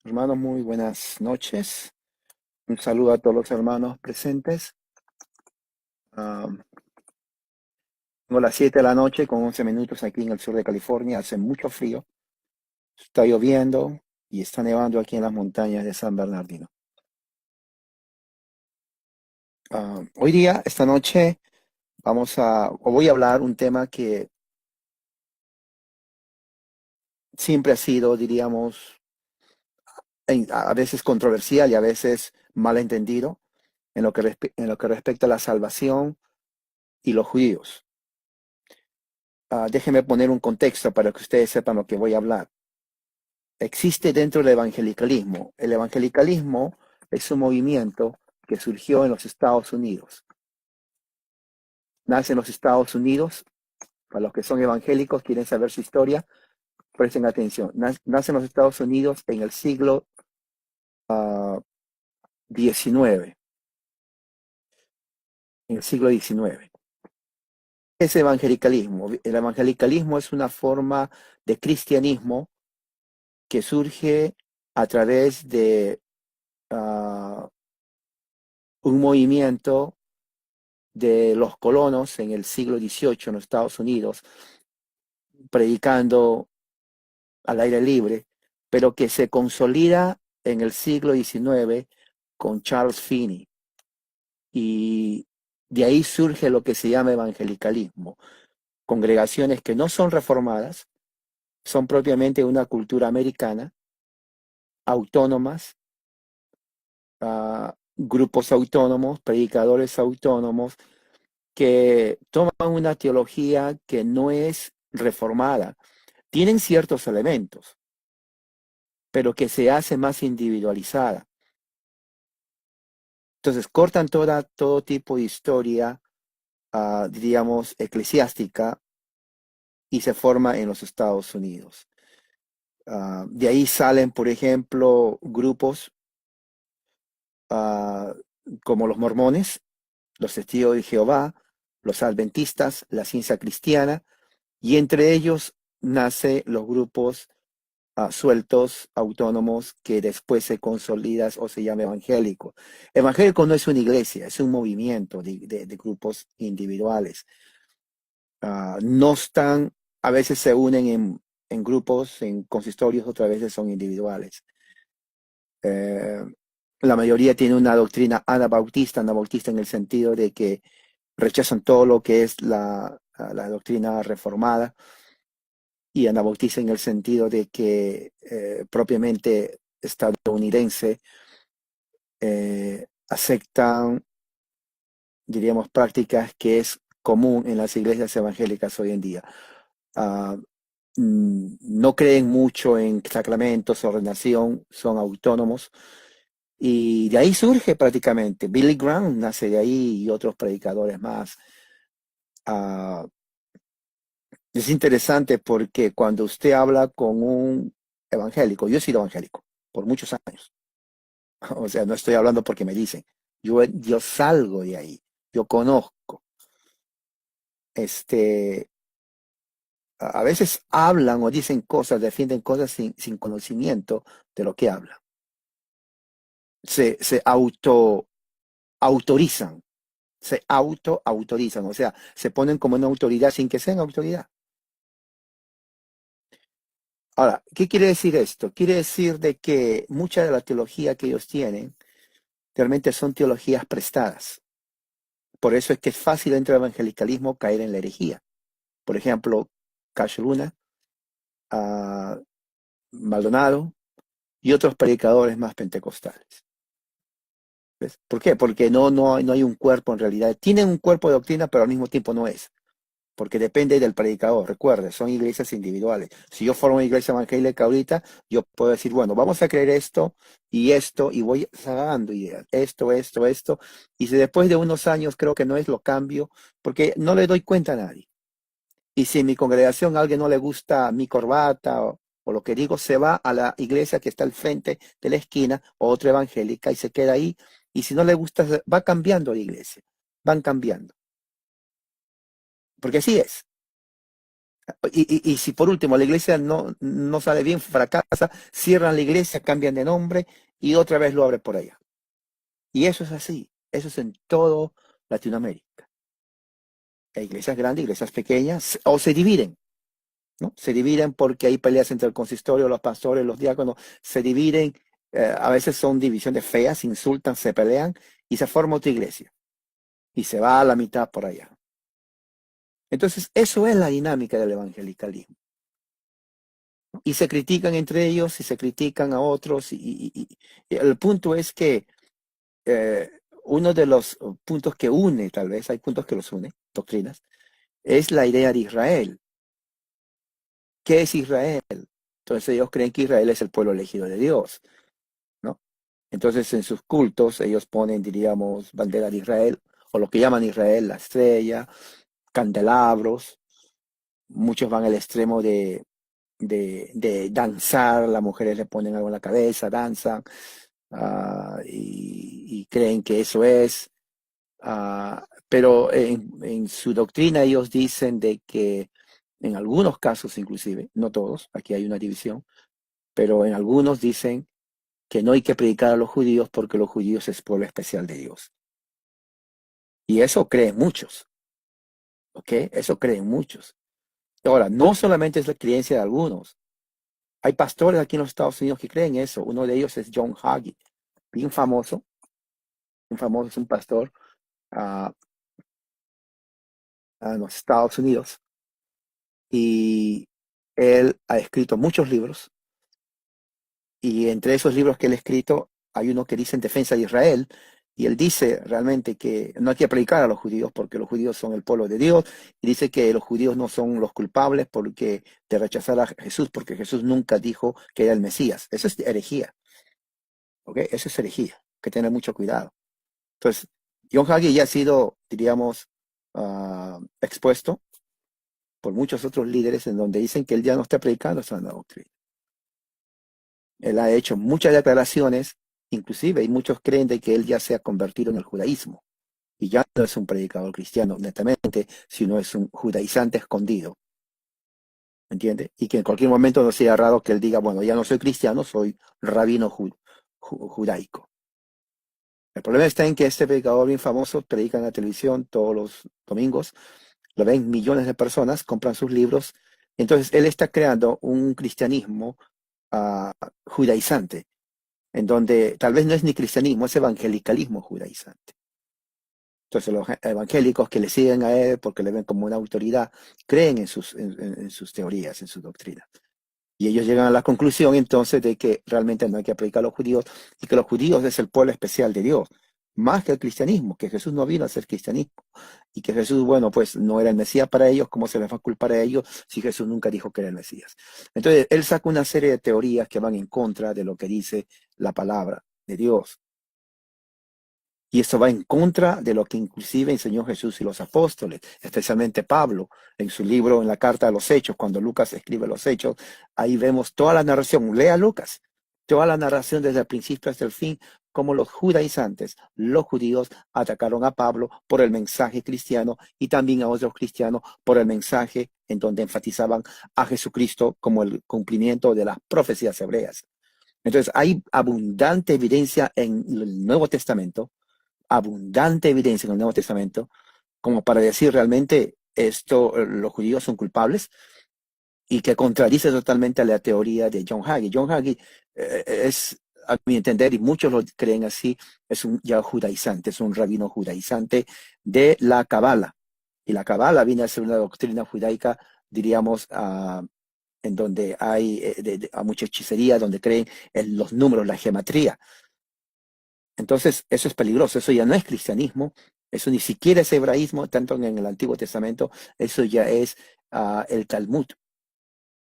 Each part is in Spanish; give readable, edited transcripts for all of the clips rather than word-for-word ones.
Hermanos, muy buenas noches. Un saludo a todos los hermanos presentes. Ah, Tengo las 7 de la noche con 11 minutos aquí en el sur de California. Hace mucho frío, está lloviendo y está nevando aquí en las montañas de San Bernardino. Hoy día, esta noche, voy a hablar un tema que siempre ha sido, diríamos, a veces controversial y a veces malentendido en lo que respecta a la salvación y los judíos. Déjenme poner un contexto para que ustedes sepan lo que voy a hablar. Existe dentro del evangelicalismo. El evangelicalismo es un movimiento que surgió en los Estados Unidos. Nace en los Estados Unidos. Para los que son evangélicos, quieren saber su historia, presten atención. Nace en los Estados Unidos en el siglo XIX. En el siglo XIX. Es evangelicalismo. El evangelicalismo es una forma de cristianismo que surge a través de uh, un movimiento de los colonos en el siglo XVIII en los Estados Unidos, predicando al aire libre, pero que se consolida en el siglo XIX con Charles Finney. Y de ahí surge lo que se llama evangelicalismo. Congregaciones que no son reformadas, son propiamente una cultura americana, autónomas, grupos autónomos, predicadores autónomos, que toman una teología que no es reformada. Tienen ciertos elementos, pero que se hace más individualizada. Entonces cortan todo tipo de historia, diríamos, eclesiástica y se forma en los Estados Unidos. De ahí salen, por ejemplo, grupos uh, como los mormones, los testigos de Jehová, los adventistas, la ciencia cristiana, y entre ellos nace los grupos sueltos, autónomos, que después se consolidan o se llama evangélico. Evangélico no es una iglesia, es un movimiento de grupos individuales. No están, a veces se unen en grupos, en consistorios, otras veces son individuales. Eh, la mayoría tiene una doctrina anabautista en el sentido de que rechazan todo lo que es la doctrina reformada, y anabautista en el sentido de que propiamente estadounidense aceptan, diríamos, prácticas que es común en las iglesias evangélicas hoy en día. Uh, no creen mucho en sacramentos, ordenación, son autónomos. Y de ahí surge prácticamente. Billy Graham nace de ahí y otros predicadores más. Uh, es interesante porque cuando usted habla con un evangélico, yo he sido evangélico por muchos años. O sea, no estoy hablando porque me dicen. Yo salgo de ahí. Yo conozco. Este, a veces hablan o dicen cosas, defienden cosas sin conocimiento de lo que hablan. Se autorizan, se autorizan, o sea, se ponen como una autoridad sin que sean autoridad. Ahora, ¿qué quiere decir esto? Quiere decir de que mucha de la teología que ellos tienen realmente son teologías prestadas. Por eso es que es fácil dentro del evangelicalismo caer en la herejía. Por ejemplo, Cash Luna, uh, Maldonado y otros predicadores más pentecostales. ¿Ves? ¿Por qué? Porque no hay un cuerpo en realidad. Tienen un cuerpo de doctrina, pero al mismo tiempo no es. Porque depende del predicador. Recuerde, son iglesias individuales. Si yo formo una iglesia evangélica ahorita, yo puedo decir, bueno, vamos a creer esto, y voy dando ideas. Esto. Y si después de unos años creo que no es, lo cambio, porque no le doy cuenta a nadie. Y si en mi congregación a alguien no le gusta mi corbata o lo que digo, se va a la iglesia que está al frente de la esquina, o otra evangélica, y se queda ahí. Y si no le gusta, va cambiando la iglesia. Van cambiando. Porque así es. Y si por último la iglesia no sale bien, fracasa, cierran la iglesia, cambian de nombre y otra vez lo abren por allá. Y eso es así, eso es en todo Latinoamérica. Hay iglesias grandes, iglesias pequeñas, o se dividen, ¿no? Se dividen porque hay peleas entre el consistorio, los pastores, los diáconos, se dividen, a veces son divisiones feas, se insultan, se pelean y se forma otra iglesia y se va a la mitad por allá. Entonces, eso es la dinámica del evangelicalismo. Y se critican entre ellos y se critican a otros. Y el punto es que uno de los puntos que une, tal vez hay puntos que los une, doctrinas, es la idea de Israel. ¿Qué es Israel? Entonces ellos creen que Israel es el pueblo elegido de Dios, ¿no? Entonces en sus cultos ellos ponen, diríamos, bandera de Israel, o lo que llaman Israel, la estrella, candelabros. Muchos van al extremo de danzar, las mujeres le ponen algo en la cabeza, danzan, y creen que eso es. Pero en su doctrina ellos dicen de que en algunos casos inclusive, no todos, aquí hay una división, pero en algunos dicen que no hay que predicar a los judíos porque los judíos es pueblo especial de Dios. Y eso creen muchos, ¿ok? Eso creen muchos. Ahora, no solamente es la creencia de algunos. Hay pastores aquí en los Estados Unidos que creen eso. Uno de ellos es John Hagee, bien famoso, es un pastor ah, en los Estados Unidos. Y él ha escrito muchos libros. Y entre esos libros que él ha escrito, hay uno que dice en defensa de Israel. Y él dice realmente que no hay que predicar a los judíos porque los judíos son el pueblo de Dios. Y dice que los judíos no son los culpables porque de rechazar a Jesús, porque Jesús nunca dijo que era el Mesías. Eso es herejía. ¿Ok? Eso es herejía. Hay que tener mucho cuidado. Entonces, John Hagee ya ha sido, diríamos, expuesto por muchos otros líderes en donde dicen que él ya no está predicando esa doctrina. Él ha hecho muchas declaraciones, inclusive, y muchos creen de que él ya se ha convertido en el judaísmo. Y ya no es un predicador cristiano, netamente, sino es un judaizante escondido. ¿Me entiende? Y que en cualquier momento no sea raro que él diga, bueno, ya no soy cristiano, soy rabino judaico. El problema está en que este predicador bien famoso predica en la televisión todos los domingos, lo ven millones de personas, compran sus libros. Entonces, él está creando un cristianismo judaizante, en donde tal vez no es ni cristianismo, es evangelicalismo judaizante. Entonces los evangélicos que le siguen a él porque le ven como una autoridad, creen en sus teorías, en su doctrina. Y ellos llegan a la conclusión entonces de que realmente no hay que predicar a los judíos y que los judíos es el pueblo especial de Dios, más que el cristianismo, que Jesús no vino a ser cristianismo y que Jesús, bueno, pues no era el Mesías para ellos, ¿cómo se les va a culpar a ellos si Jesús nunca dijo que era el Mesías? Entonces, él saca una serie de teorías que van en contra de lo que dice la palabra de Dios. Y eso va en contra de lo que inclusive enseñó Jesús y los apóstoles, especialmente Pablo en su libro, en la carta de los Hechos, cuando Lucas escribe los Hechos, ahí vemos toda la narración, lea Lucas, toda la narración desde el principio hasta el fin, cómo los judaizantes, los judíos, atacaron a Pablo por el mensaje cristiano y también a otros cristianos por el mensaje en donde enfatizaban a Jesucristo como el cumplimiento de las profecías hebreas. Entonces hay abundante evidencia en el Nuevo Testamento, abundante evidencia en el Nuevo Testamento como para decir realmente esto, los judíos son culpables y que contradice totalmente a la teoría de John Hagee. John Hagee es, a mi entender, y muchos lo creen así, es un ya judaizante, es un rabino judaizante de la Cabala. Y la Cabala viene a ser una doctrina judaica, diríamos, en donde hay a mucha hechicería, donde creen en los números, la gematría. Entonces, eso es peligroso, eso ya no es cristianismo, eso ni siquiera es hebraísmo, tanto en el Antiguo Testamento, eso ya es el Talmud.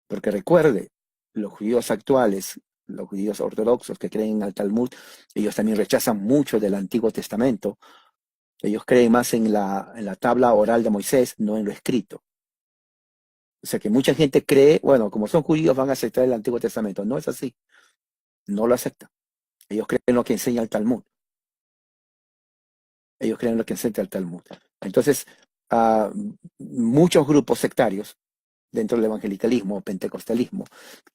Porque recuerde, los judíos actuales, los judíos ortodoxos que creen en el Talmud, ellos también rechazan mucho del Antiguo Testamento. Ellos creen más en la tabla oral de Moisés, no en lo escrito. O sea que mucha gente cree, bueno, como son judíos van a aceptar el Antiguo Testamento. No es así, no lo aceptan. Ellos creen en lo que enseña el Talmud. Ellos creen en lo que enseña el Talmud. Entonces, muchos grupos sectarios dentro del evangelicalismo o pentecostalismo,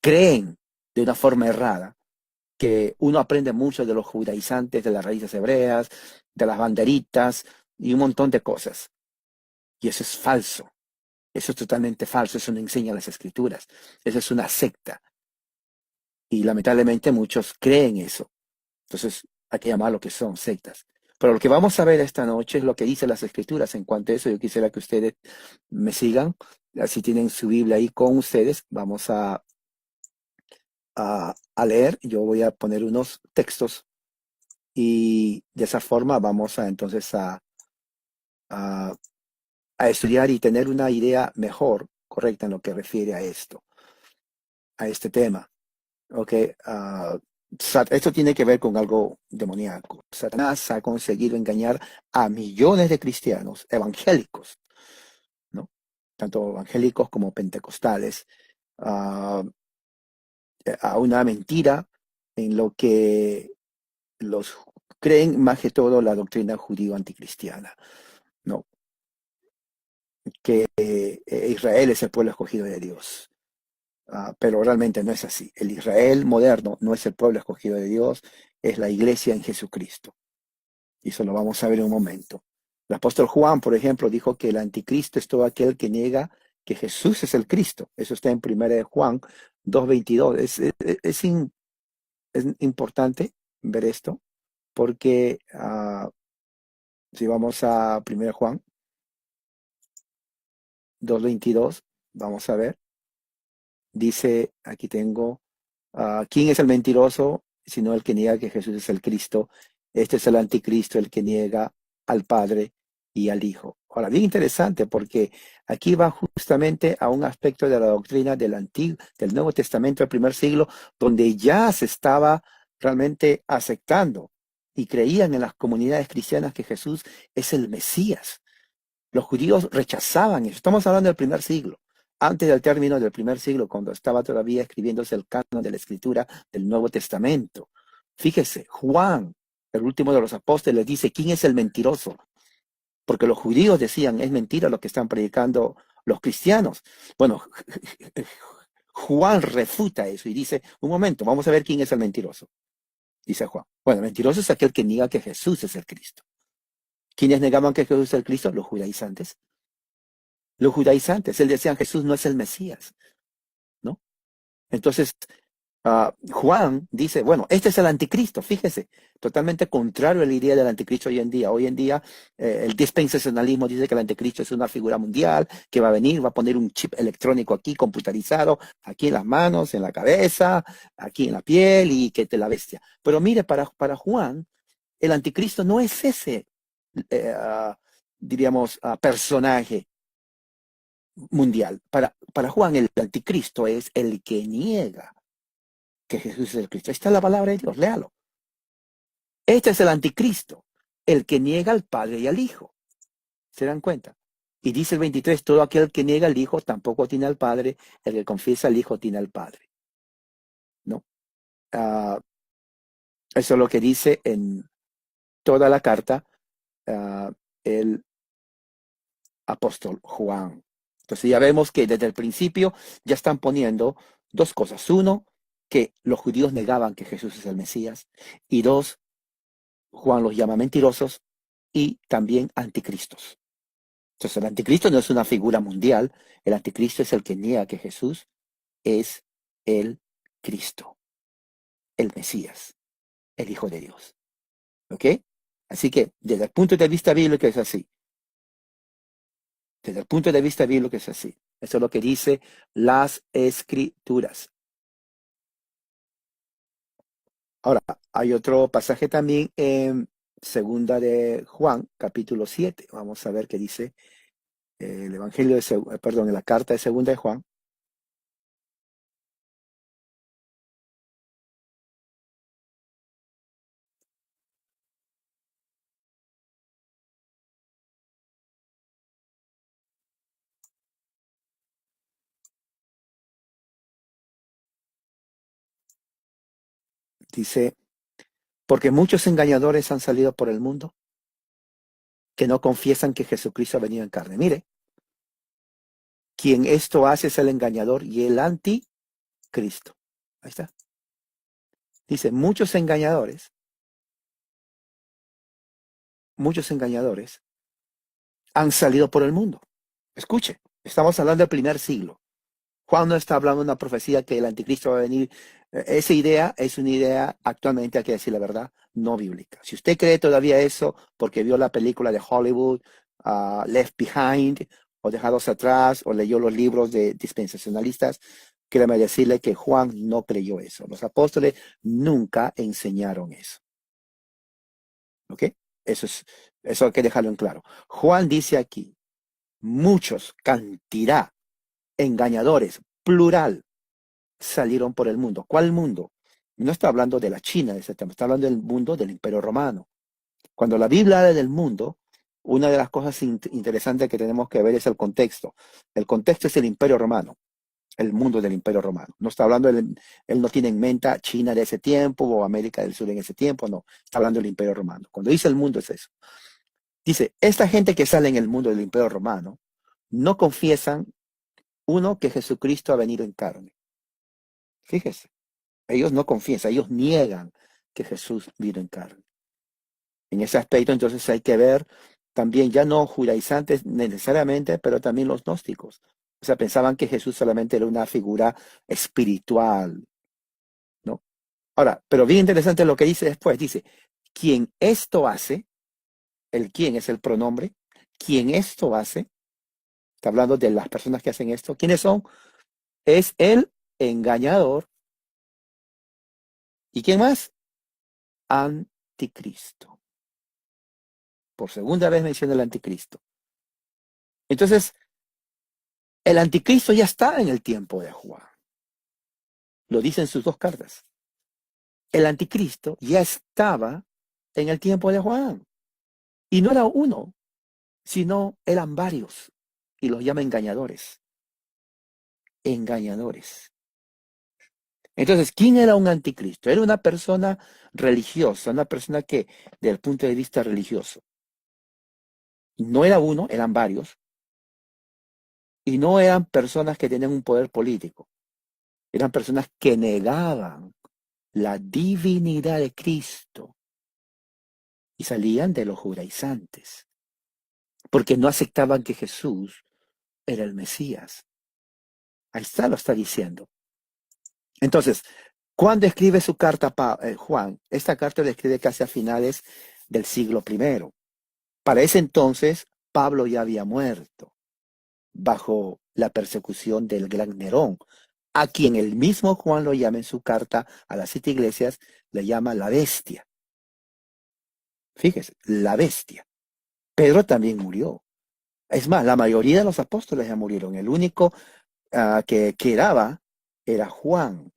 creen de una forma errada que uno aprende mucho de los judaizantes, de las raíces hebreas, de las banderitas y un montón de cosas. Y eso es falso. Eso es totalmente falso. Eso no enseña las escrituras. Eso es una secta. Y lamentablemente muchos creen eso. Entonces hay que llamar lo que son sectas. Pero lo que vamos a ver esta noche es lo que dicen las escrituras. En cuanto a eso, yo quisiera que ustedes me sigan. Si tienen su Biblia ahí con ustedes, vamos a leer. Yo voy a poner unos textos y de esa forma vamos a entonces a, a estudiar y tener una idea mejor, correcta en lo que refiere a esto, a este tema. ¿Ok? Esto tiene que ver con algo demoníaco. Satanás ha conseguido engañar a millones de cristianos evangélicos, ¿no? Tanto evangélicos como pentecostales, ah, a una mentira en lo que los creen más que todo la doctrina judío anticristiana, ¿no? Que Israel es el pueblo escogido de Dios. Pero realmente no es así. El Israel moderno no es el pueblo escogido de Dios, es la iglesia en Jesucristo. Y eso lo vamos a ver en un momento. El apóstol Juan, por ejemplo, dijo que el anticristo es todo aquel que niega que Jesús es el Cristo. Eso está en 1 Juan 2:22. Es importante ver esto porque si vamos a 1 Juan 2:22, vamos a ver, dice, aquí tengo, ¿quién es el mentiroso sino el que niega que Jesús es el Cristo? Este es el anticristo, el que niega al Padre y al Hijo. Ahora, bien interesante porque aquí va justamente a un aspecto de la doctrina del Nuevo Testamento del primer siglo, donde ya se estaba realmente aceptando y creían en las comunidades cristianas que Jesús es el Mesías. Los judíos rechazaban eso. Estamos hablando del primer siglo, antes del término del primer siglo, cuando estaba todavía escribiéndose el canon de la escritura del Nuevo Testamento. Fíjese, Juan, el último de los apóstoles, dice, ¿quién es el mentiroso? Porque los judíos decían, es mentira lo que están predicando los cristianos. Bueno, Juan refuta eso y dice, un momento, vamos a ver quién es el mentiroso. Dice Juan. Bueno, el mentiroso es aquel que niega que Jesús es el Cristo. ¿Quiénes negaban que Jesús es el Cristo? Los judaizantes. Los judaizantes, él decían Jesús no es el Mesías, ¿no? Entonces, Juan dice, bueno, este es el anticristo, fíjese, totalmente contrario a la idea del anticristo hoy en día. Hoy en día, el dispensacionalismo dice que el anticristo es una figura mundial, que va a venir, va a poner un chip electrónico aquí, computarizado, aquí en las manos, en la cabeza, aquí en la piel y que te la bestia. Pero mire, para Juan, el anticristo no es ese, eh, ah, diríamos, personaje mundial. Para Juan, el anticristo es el que niega que Jesús es el Cristo. Ahí está la palabra de Dios, léalo. Este es el anticristo, el que niega al Padre y al Hijo. ¿Se dan cuenta? Y dice el 23, todo aquel que niega al Hijo tampoco tiene al Padre, el que confiesa al Hijo tiene al Padre. ¿No? Uh, Eso es lo que dice en toda la carta el apóstol Juan. Entonces ya vemos que desde el principio ya están poniendo dos cosas. Uno, que los judíos negaban que Jesús es el Mesías. Y dos, Juan los llama mentirosos y también anticristos. Entonces el anticristo no es una figura mundial. El anticristo es el que niega que Jesús es el Cristo, el Mesías, el Hijo de Dios. ¿Ok? Así que desde el punto de vista bíblico es así. Desde el punto de vista bíblico es así. Eso es lo que dice las escrituras. Ahora, hay otro pasaje también en segunda de Juan, capítulo 7. Vamos a ver qué dice el Evangelio de, perdón, en la carta de segunda de Juan. Dice, porque muchos engañadores han salido por el mundo que no confiesan que Jesucristo ha venido en carne. Mire, Quien esto hace es el engañador y el anticristo. Ahí está. Dice, muchos engañadores han salido por el mundo. Escuche, estamos hablando del primer siglo. Juan no está hablando de una profecía que el anticristo va a venir. Esa idea es una idea actualmente, hay que decir la verdad, no bíblica. Si usted cree todavía eso porque vio la película de Hollywood, Left Behind, o Dejados Atrás, o leyó los libros de dispensacionalistas, créame decirle que Juan no creyó eso. Los apóstoles nunca enseñaron eso. ¿Ok? Eso hay que dejarlo en claro. Juan dice aquí, muchos, cantidad, engañadores, plural, salieron por el mundo. ¿Cuál mundo? No está hablando de la China de ese tema, está hablando del mundo del Imperio Romano. Cuando la Biblia habla del mundo, una de las cosas interesantes que tenemos que ver es el contexto. El contexto es el Imperio Romano, el mundo del Imperio Romano. No está hablando, él no tiene en mente China de ese tiempo o América del Sur en ese tiempo, no. Está hablando del Imperio Romano. Cuando dice el mundo es eso. Dice, esta gente que sale en el mundo del Imperio Romano no confiesan, uno, que Jesucristo ha venido en carne. Fíjese, ellos no confiesan, ellos niegan que Jesús vino en carne. En ese aspecto, entonces hay que ver también, ya no judaizantes necesariamente, pero también los gnósticos. O sea, pensaban que Jesús solamente era una figura espiritual, ¿no? Ahora, pero bien interesante lo que dice después. Dice, quien esto hace, el quién es el pronombre, quien esto hace, está hablando de las personas que hacen esto. ¿Quiénes son? Es el engañador. ¿Y quién más? Anticristo. Por segunda vez menciona el anticristo. Entonces, el anticristo ya está en el tiempo de Juan. Lo dice en sus dos cartas. El anticristo ya estaba en el tiempo de Juan. Y no era uno, sino eran varios. Y los llama engañadores. Engañadores. Entonces, ¿quién era un anticristo? Era una persona religiosa, una persona que, desde el punto de vista religioso, no era uno, eran varios, y no eran personas que tenían un poder político, eran personas que negaban la divinidad de Cristo y salían de los judaizantes, porque no aceptaban que Jesús era el Mesías. Ahí está, lo está diciendo. Entonces, cuando escribe su carta Juan, esta carta la escribe casi a finales del siglo I. Para ese entonces, Pablo ya había muerto bajo la persecución del gran Nerón, a quien el mismo Juan lo llama en su carta a las 7 iglesias, le llama la bestia. Fíjese, la bestia. Pedro también murió. Es más, la mayoría de los apóstoles ya murieron. El único que quedaba era Juan,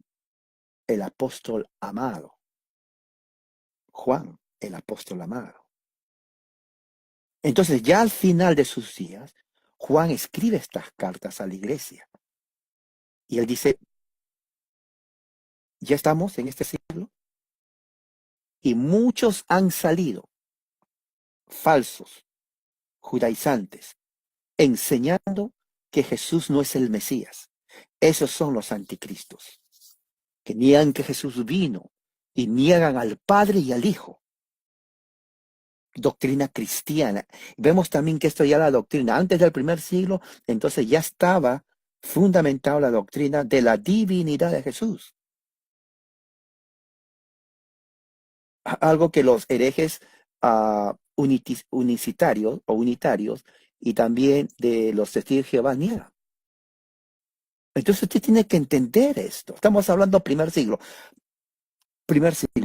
el apóstol amado. Juan, el apóstol amado. Entonces, ya al final de sus días, Juan escribe estas cartas a la iglesia. Y él dice, ya estamos en este siglo y muchos han salido falsos, judaizantes, enseñando que Jesús no es el Mesías. Esos son los anticristos, que niegan que Jesús vino y niegan al Padre y al Hijo. Doctrina cristiana. Vemos también que esto ya la doctrina, antes del primer siglo, entonces ya estaba fundamentada la doctrina de la divinidad de Jesús. Algo que los herejes unicitarios o unitarios y también de los testigos de Jehová niegan. Entonces usted tiene que entender esto. Estamos hablando primer siglo,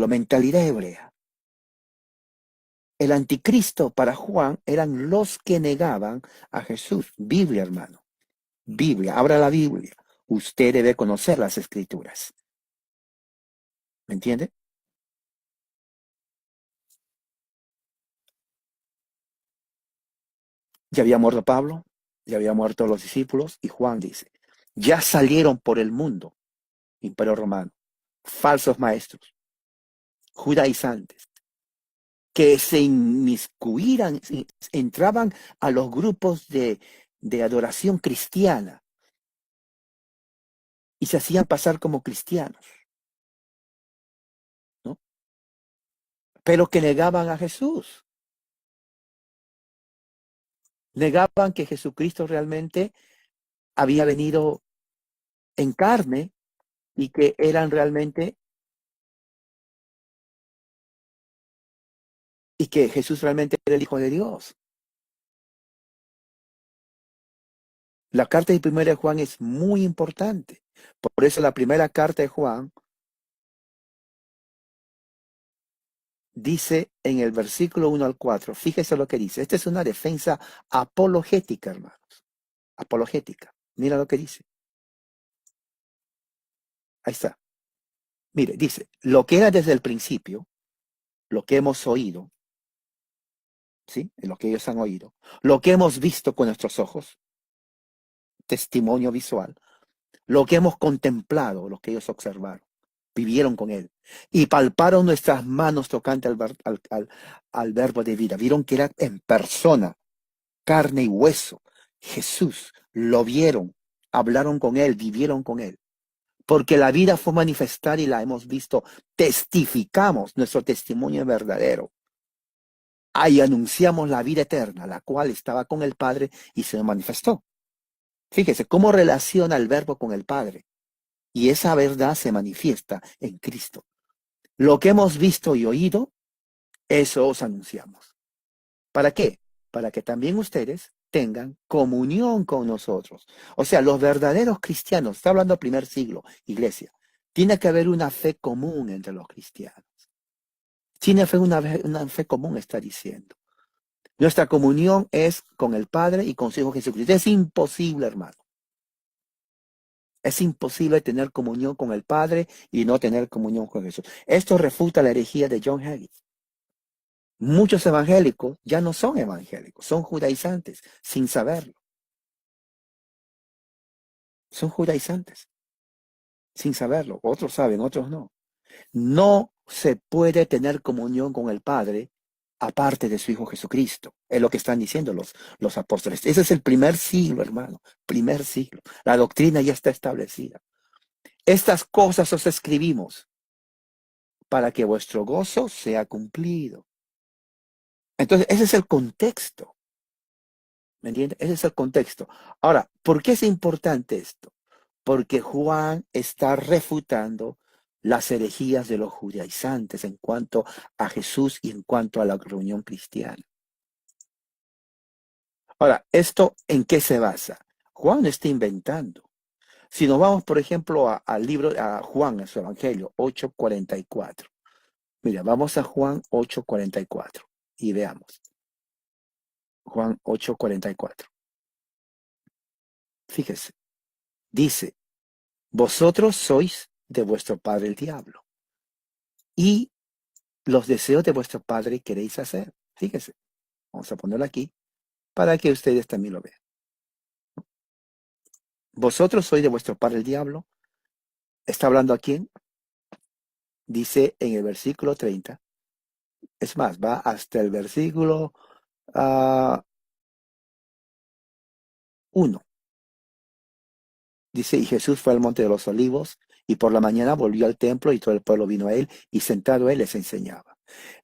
mentalidad hebrea. El anticristo para Juan eran los que negaban a Jesús. Biblia, hermano. Biblia, abra la Biblia. Usted debe conocer las escrituras. ¿Me entiende? Ya había muerto Pablo, ya había muerto los discípulos, y Juan dice, ya salieron por el mundo, Imperio Romano, falsos maestros, judaizantes, que se inmiscuían, entraban a los grupos de adoración cristiana, y se hacían pasar como cristianos, ¿no? Pero que negaban a Jesús, negaban que Jesucristo realmente había venido en carne y que eran realmente, y que Jesús realmente era el Hijo de Dios. La carta de primera de Juan es muy importante. Por eso la primera carta de Juan dice en el versículo 1 al 4, fíjese lo que dice. Esta es una defensa apologética, hermanos. Apologética. Mira lo que dice. Ahí está. Mire, dice, lo que era desde el principio, lo que hemos oído, ¿sí? Lo que ellos han oído, lo que hemos visto con nuestros ojos, testimonio visual, lo que hemos contemplado, lo que ellos observaron, vivieron con él, y palparon nuestras manos tocante al verbo de vida. Vieron que era en persona, carne y hueso. Jesús, lo vieron, hablaron con él, vivieron con él. Porque la vida fue manifestada y la hemos visto, testificamos, nuestro testimonio es verdadero. Ahí anunciamos la vida eterna, la cual estaba con el Padre y se manifestó. Fíjese cómo relaciona el verbo con el Padre. Y esa verdad se manifiesta en Cristo. Lo que hemos visto y oído, eso os anunciamos. ¿Para qué? Para que también ustedes tengan comunión con nosotros. O sea, los verdaderos cristianos, está hablando primer siglo, iglesia, tiene que haber una fe común entre los cristianos. Tiene una fe común, está diciendo. Nuestra comunión es con el Padre y con su Hijo Jesucristo. Es imposible, hermano. Es imposible tener comunión con el Padre y no tener comunión con Jesús. Esto refuta la herejía de John Hagee. Muchos evangélicos ya no son evangélicos, son judaizantes, sin saberlo. Son judaizantes, sin saberlo. Otros saben, otros no. No se puede tener comunión con el Padre aparte de su Hijo Jesucristo. Es lo que están diciendo los apóstoles. Ese es el primer siglo, hermano. Primer siglo. La doctrina ya está establecida. Estas cosas os escribimos para que vuestro gozo sea cumplido. Entonces, ese es el contexto. ¿Me entiendes? Ese es el contexto. Ahora, ¿por qué es importante esto? Porque Juan está refutando las herejías de los judaizantes en cuanto a Jesús y en cuanto a la reunión cristiana. Ahora, ¿esto en qué se basa? Juan no está inventando. Si nos vamos, por ejemplo, al libro, a Juan, a su Evangelio, 8:44. Mira, vamos a Juan 8:44 y veamos. Juan 8:44. Fíjese, dice, vosotros sois de vuestro padre el diablo, y los deseos de vuestro padre queréis hacer. Fíjese, vamos a ponerlo aquí para que ustedes también lo vean. Vosotros sois de vuestro padre el diablo. ¿Está hablando a quién? Dice en el versículo 30. Es más, va hasta el versículo 1. Dice, y Jesús fue al monte de los olivos, y por la mañana volvió al templo, y todo el pueblo vino a él, y sentado él les enseñaba.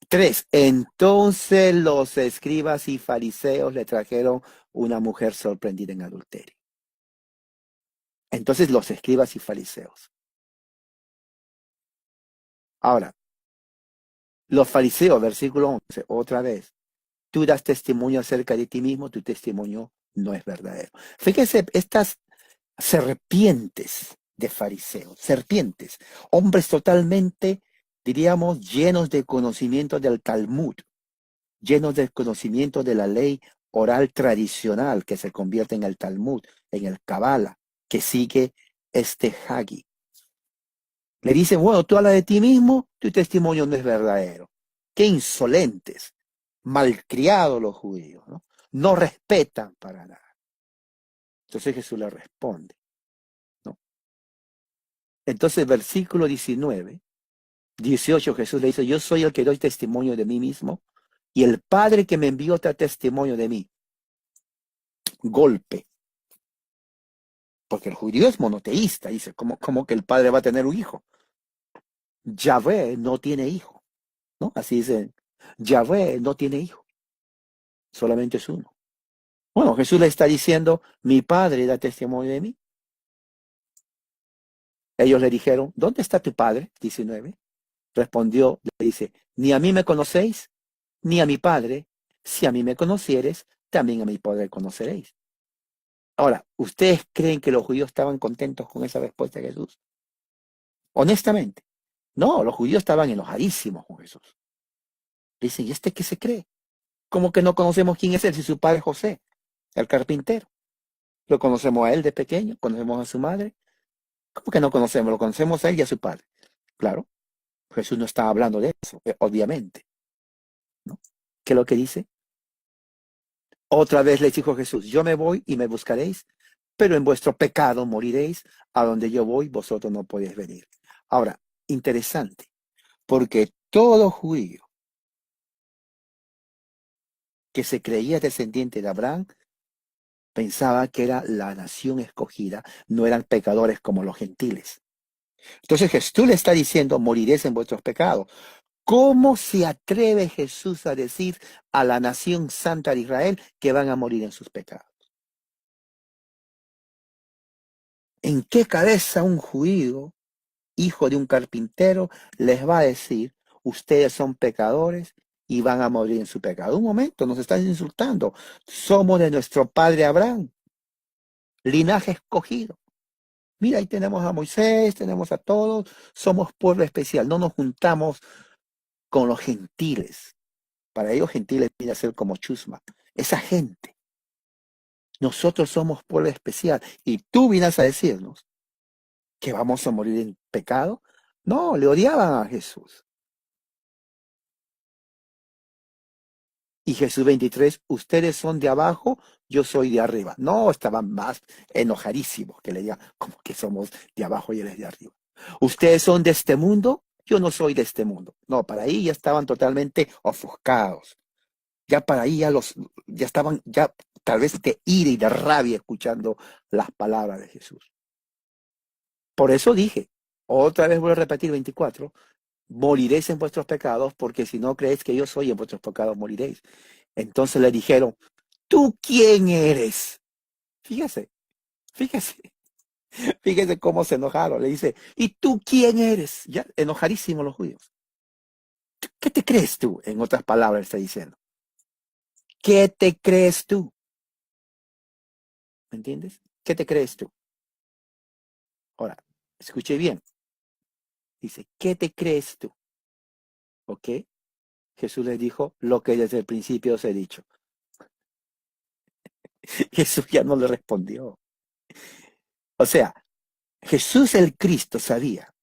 3. Entonces los escribas y fariseos le trajeron una mujer sorprendida en adulterio. Entonces los escribas y fariseos. Ahora, los fariseos, versículo 11, otra vez. Tú das testimonio acerca de ti mismo, tu testimonio no es verdadero. Fíjese, estas serpientes de fariseos, serpientes, hombres totalmente, diríamos, llenos de conocimiento del Talmud, llenos de conocimiento de la ley oral tradicional que se convierte en el Talmud, en el Kabbalah, que sigue este Hagi. Le dice, bueno, tú hablas de ti mismo, tu testimonio no es verdadero. Qué insolentes, malcriados los judíos, ¿no? No respetan para nada. Entonces Jesús le responde, ¿no? Entonces, versículo 19, 18, Jesús le dice, yo soy el que doy testimonio de mí mismo, y el Padre que me envió da testimonio de mí. Golpe. Porque el judío es monoteísta, dice, ¿cómo que el padre va a tener un hijo? Yahvé no tiene hijo, ¿no? Así dicen, Yahvé no tiene hijo, solamente es uno. Bueno, Jesús le está diciendo, mi padre da testimonio de mí. Ellos le dijeron, ¿dónde está tu padre? 19. Respondió, le dice, ni a mí me conocéis, ni a mi padre. Si a mí me conocieres, también a mi padre conoceréis. Ahora, ¿ustedes creen que los judíos estaban contentos con esa respuesta de Jesús? Honestamente, no, los judíos estaban enojadísimos con Jesús. Dicen, ¿y este qué se cree? ¿Cómo que no conocemos quién es él si su padre es José, el carpintero? Lo conocemos a él de pequeño, conocemos a su madre. ¿Cómo que no conocemos? Lo conocemos a él y a su padre. Claro, Jesús no está hablando de eso, obviamente, ¿no? ¿Qué es lo que dice? Otra vez les dijo Jesús, yo me voy y me buscaréis, pero en vuestro pecado moriréis, a donde yo voy, vosotros no podéis venir. Ahora, interesante, porque todo judío que se creía descendiente de Abraham pensaba que era la nación escogida, no eran pecadores como los gentiles. Entonces Jesús le está diciendo, moriréis en vuestros pecados. ¿Cómo se atreve Jesús a decir a la nación santa de Israel que van a morir en sus pecados? ¿En qué cabeza un judío, hijo de un carpintero, les va a decir, ustedes son pecadores y van a morir en su pecado? Un momento, nos están insultando. Somos de nuestro padre Abraham, linaje escogido. Mira, ahí tenemos a Moisés, tenemos a todos, somos pueblo especial, no nos juntamos con los gentiles. Para ellos gentiles viene a ser como chusma. Esa gente, nosotros somos pueblo especial. Y tú vienes a decirnos que vamos a morir en pecado. No, le odiaban a Jesús. Y Jesús 23, ustedes son de abajo, yo soy de arriba. No, estaban más enojadísimos que le digan, como que somos de abajo y él es de arriba. Ustedes son de este mundo, yo no soy de este mundo. No, para ahí ya estaban totalmente ofuscados. Ya para ahí ya estaban, ya tal vez de ira y de rabia escuchando las palabras de Jesús. Por eso dije, otra vez voy a repetir 24, moriréis en vuestros pecados, porque si no creéis que yo soy, en vuestros pecados moriréis. Entonces le dijeron, ¿tú quién eres? Fíjese, fíjese, fíjese cómo se enojaron. Le dice, ¿y tú quién eres? Ya enojadísimos los judíos. ¿Qué te crees tú? En otras palabras está diciendo. ¿Qué te crees tú? ¿Me entiendes? ¿Qué te crees tú? Ahora, escuche bien. Dice, ¿qué te crees tú? ¿Ok? Jesús les dijo lo que desde el principio os he dicho. Jesús ya no le respondió. O sea, Jesús el Cristo sabía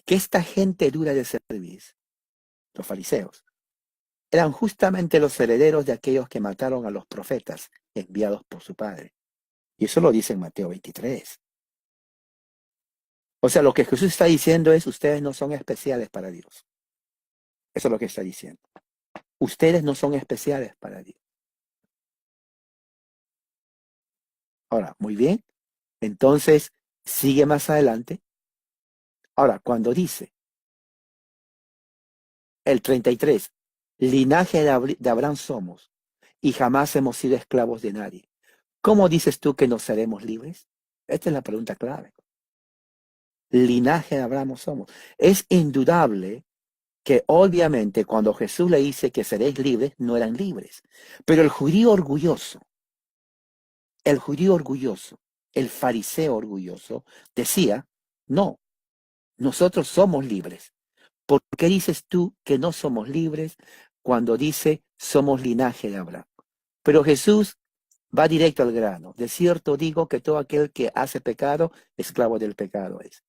que esta gente dura de servicio, los fariseos, eran justamente los herederos de aquellos que mataron a los profetas enviados por su padre. Y eso lo dice en Mateo 23. O sea, lo que Jesús está diciendo es, ustedes no son especiales para Dios. Eso es lo que está diciendo. Ustedes no son especiales para Dios. Ahora, muy bien. Entonces, sigue más adelante. Ahora, cuando dice el 33, linaje de Abraham somos y jamás hemos sido esclavos de nadie. ¿Cómo dices tú que nos seremos libres? Esta es la pregunta clave. Linaje de Abraham somos. Es indudable que obviamente cuando Jesús le dice que seréis libres, no eran libres. Pero el judío orgulloso, el fariseo orgulloso, decía, no, nosotros somos libres. ¿Por qué dices tú que no somos libres cuando dice somos linaje de Abraham? Pero Jesús va directo al grano. De cierto digo que todo aquel que hace pecado, esclavo del pecado es.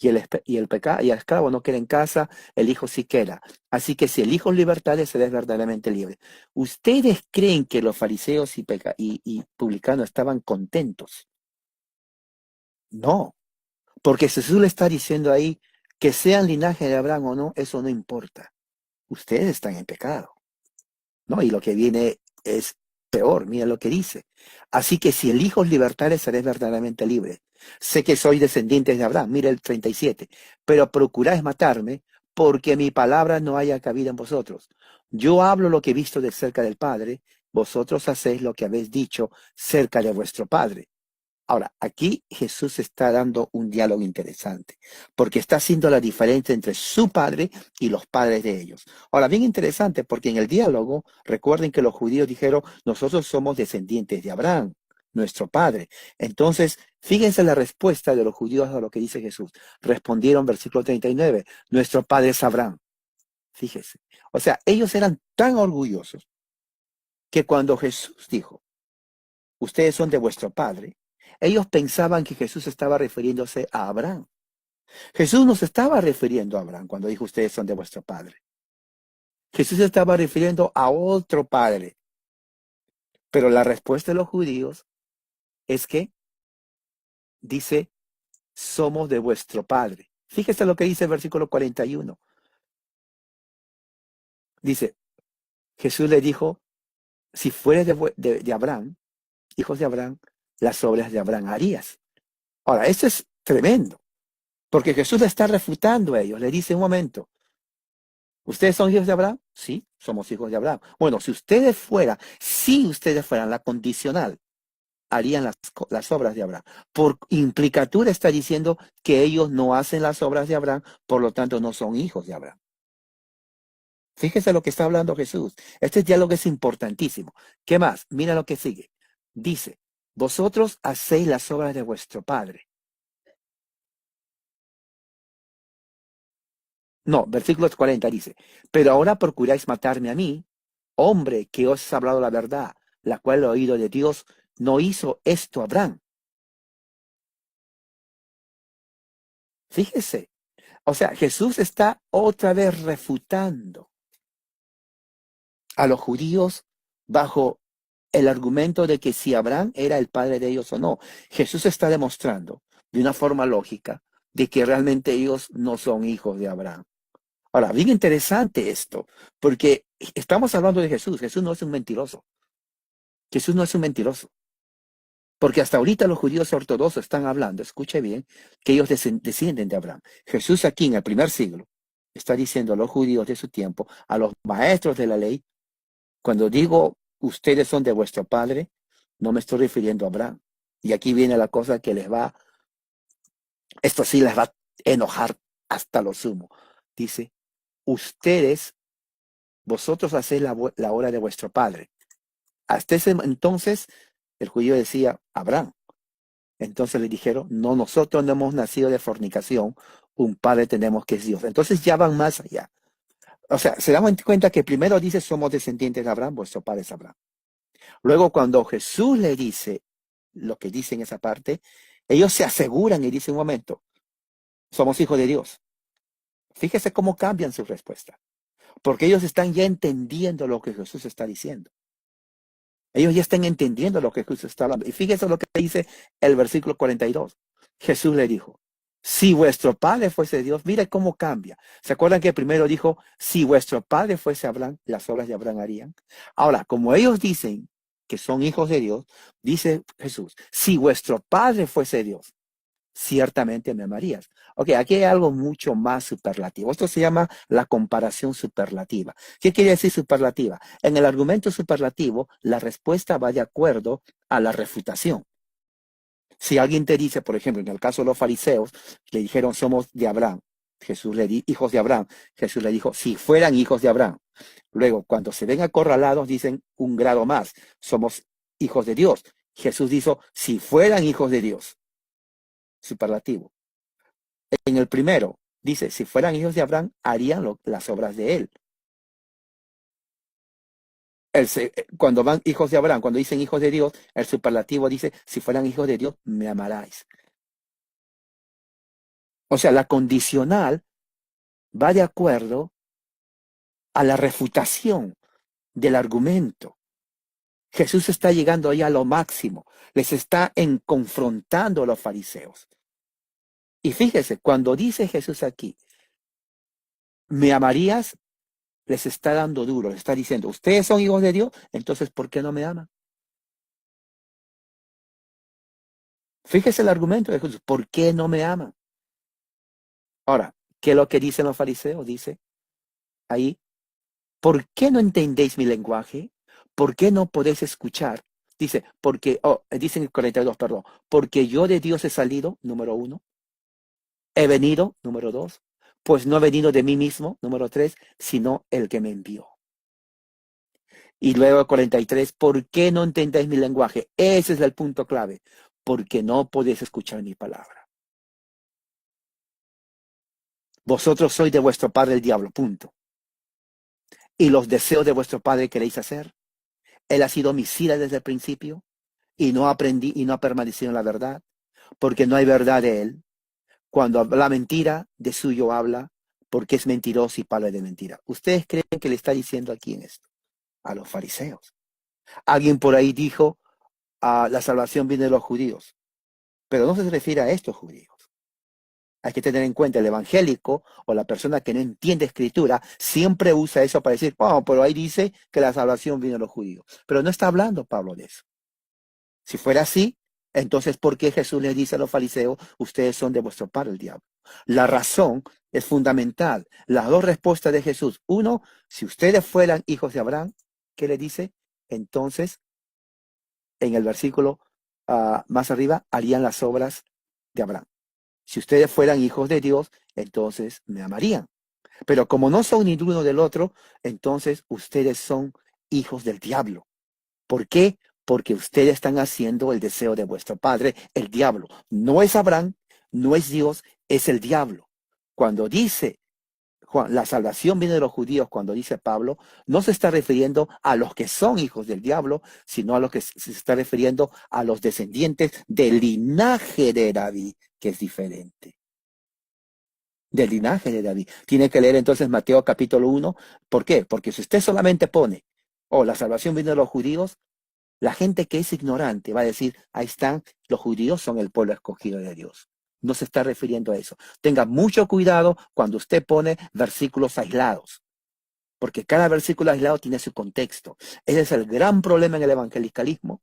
Y el esclavo no queda en casa, el hijo sí queda. Así que si el hijo es libertad, será verdaderamente libre. ¿Ustedes creen que los fariseos y publicanos estaban contentos? No, porque Jesús le está diciendo ahí que sean linaje de Abraham o no, eso no importa. Ustedes están en pecado, ¿no? Y lo que viene es peor, mira lo que dice. Así que si elijo libertades, seré verdaderamente libre. Sé que soy descendiente de Abraham, mira el 37, pero procuráis matarme porque mi palabra no haya cabida en vosotros. Yo hablo lo que he visto de cerca del Padre, vosotros hacéis lo que habéis dicho cerca de vuestro Padre. Ahora, aquí Jesús está dando un diálogo interesante, porque está haciendo la diferencia entre su padre y los padres de ellos. Ahora, bien interesante, porque en el diálogo, recuerden que los judíos dijeron, nosotros somos descendientes de Abraham, nuestro padre. Entonces, fíjense la respuesta de los judíos a lo que dice Jesús. Respondieron, versículo 39, nuestro padre es Abraham. Fíjese. O sea, ellos eran tan orgullosos que cuando Jesús dijo, ustedes son de vuestro padre, ellos pensaban que Jesús estaba refiriéndose a Abraham. Jesús no se estaba refiriendo a Abraham cuando dijo ustedes son de vuestro padre. Jesús se estaba refiriendo a otro padre. Pero la respuesta de los judíos es que dice, somos de vuestro padre. Fíjese lo que dice el versículo 41. Dice, Jesús le dijo, si fueres de Abraham, hijos de Abraham, las obras de Abraham harías. Ahora, esto es tremendo. Porque Jesús le está refutando a ellos. Le dice un momento, ¿ustedes son hijos de Abraham? Sí, somos hijos de Abraham. Bueno, si ustedes fueran la condicional, harían las obras de Abraham. Por implicatura está diciendo que ellos no hacen las obras de Abraham, por lo tanto no son hijos de Abraham. Fíjese lo que está hablando Jesús. Este diálogo es importantísimo. ¿Qué más? Mira lo que sigue. Dice, vosotros hacéis las obras de vuestro Padre. No, versículo 40 dice, pero ahora procuráis matarme a mí, hombre que os ha hablado la verdad, la cual he oído de Dios, no hizo esto Abraham. Fíjese, o sea, Jesús está otra vez refutando a los judíos bajo el argumento de que si Abraham era el padre de ellos o no. Jesús está demostrando de una forma lógica de que realmente ellos no son hijos de Abraham. Ahora, bien interesante esto, porque estamos hablando de Jesús. Jesús no es un mentiroso. Jesús no es un mentiroso. Porque hasta ahorita los judíos ortodoxos están hablando, escuche bien, que ellos descienden de Abraham. Jesús aquí en el primer siglo está diciendo a los judíos de su tiempo, a los maestros de la ley, cuando digo ustedes son de vuestro padre, no me estoy refiriendo a Abraham. Y aquí viene la cosa que esto sí les va a enojar hasta lo sumo. Dice, vosotros hacéis la obra de vuestro padre. Hasta ese entonces, el judío decía, Abraham. Entonces le dijeron, no, nosotros no hemos nacido de fornicación, un padre tenemos que es Dios. Entonces ya van más allá. O sea, se dan cuenta que primero dice, somos descendientes de Abraham, vuestro padre es Abraham. Luego cuando Jesús le dice lo que dice en esa parte, ellos se aseguran y dicen, un momento, somos hijos de Dios. Fíjese cómo cambian su respuesta. Porque ellos están ya entendiendo lo que Jesús está diciendo. Ellos ya están entendiendo lo que Jesús está hablando. Y fíjese lo que dice el versículo 42. Jesús le dijo, si vuestro padre fuese Dios, mire cómo cambia. ¿Se acuerdan que primero dijo, si vuestro padre fuese Abraham, las obras de Abraham harían? Ahora, como ellos dicen que son hijos de Dios, dice Jesús, si vuestro padre fuese Dios, ciertamente me amarías. Ok, aquí hay algo mucho más superlativo. Esto se llama la comparación superlativa. ¿Qué quiere decir superlativa? En el argumento superlativo, la respuesta va de acuerdo a la refutación. Si alguien te dice, por ejemplo, en el caso de los fariseos, le dijeron somos de Abraham, hijos de Abraham. Jesús le dijo, si fueran hijos de Abraham. Luego, cuando se ven acorralados, dicen un grado más, somos hijos de Dios. Jesús dijo, si fueran hijos de Dios. Superlativo. En el primero, dice, si fueran hijos de Abraham, harían las obras de él. Cuando van hijos de Abraham, cuando dicen hijos de Dios, el superlativo dice, si fueran hijos de Dios, me amaráis. O sea, la condicional va de acuerdo a la refutación del argumento. Jesús está llegando ahí a lo máximo. Les está confrontando a los fariseos. Y fíjese, cuando dice Jesús aquí, me amarías, les está dando duro, les está diciendo, ustedes son hijos de Dios, entonces ¿por qué no me aman? Fíjese el argumento de Jesús. ¿Por qué no me aman? Ahora, ¿qué es lo que dicen los fariseos? Dice ahí, ¿por qué no entendéis mi lenguaje? ¿Por qué no podéis escuchar? Dice, dice en el 42, perdón, porque yo de Dios he salido, número uno, he venido, número dos, pues no he venido de mí mismo, número tres, sino el que me envió. Y luego el 43, ¿por qué no entendéis mi lenguaje? Ese es el punto clave, porque no podéis escuchar mi palabra. Vosotros sois de vuestro padre el diablo, punto. Y los deseos de vuestro padre queréis hacer. Él ha sido homicida desde el principio y no aprendí y no ha permanecido en la verdad, porque no hay verdad de él. Cuando habla mentira, de suyo habla, porque es mentiroso y padre de mentira. ¿Ustedes creen que le está diciendo a quién esto? A los fariseos. Alguien por ahí dijo, la salvación viene de los judíos, pero no se refiere a estos judíos. Hay que tener en cuenta el evangélico o la persona que no entiende escritura, siempre usa eso para decir, oh, pero ahí dice que la salvación viene de los judíos. Pero no está hablando Pablo de eso. Si fuera así, entonces, ¿por qué Jesús les dice a los fariseos, ustedes son de vuestro padre el diablo? La razón es fundamental. Las dos respuestas de Jesús. Uno, si ustedes fueran hijos de Abraham, ¿qué le dice? Entonces, en el versículo más arriba, harían las obras de Abraham. Si ustedes fueran hijos de Dios, entonces me amarían. Pero como no son ni uno del otro, entonces ustedes son hijos del diablo. ¿Por qué? Porque ustedes están haciendo el deseo de vuestro padre, el diablo. No es Abraham, no es Dios, es el diablo. Cuando dice Juan, la salvación viene de los judíos, cuando dice Pablo, no se está refiriendo a los que son hijos del diablo, sino a los que se está refiriendo a los descendientes del linaje de David, que es diferente. Del linaje de David. Tiene que leer entonces Mateo capítulo 1. ¿Por qué? Porque si usted solamente pone, la salvación viene de los judíos, la gente que es ignorante va a decir, ahí están, los judíos son el pueblo escogido de Dios. No se está refiriendo a eso. Tenga mucho cuidado cuando usted pone versículos aislados, porque cada versículo aislado tiene su contexto. Ese es el gran problema en el evangelicalismo,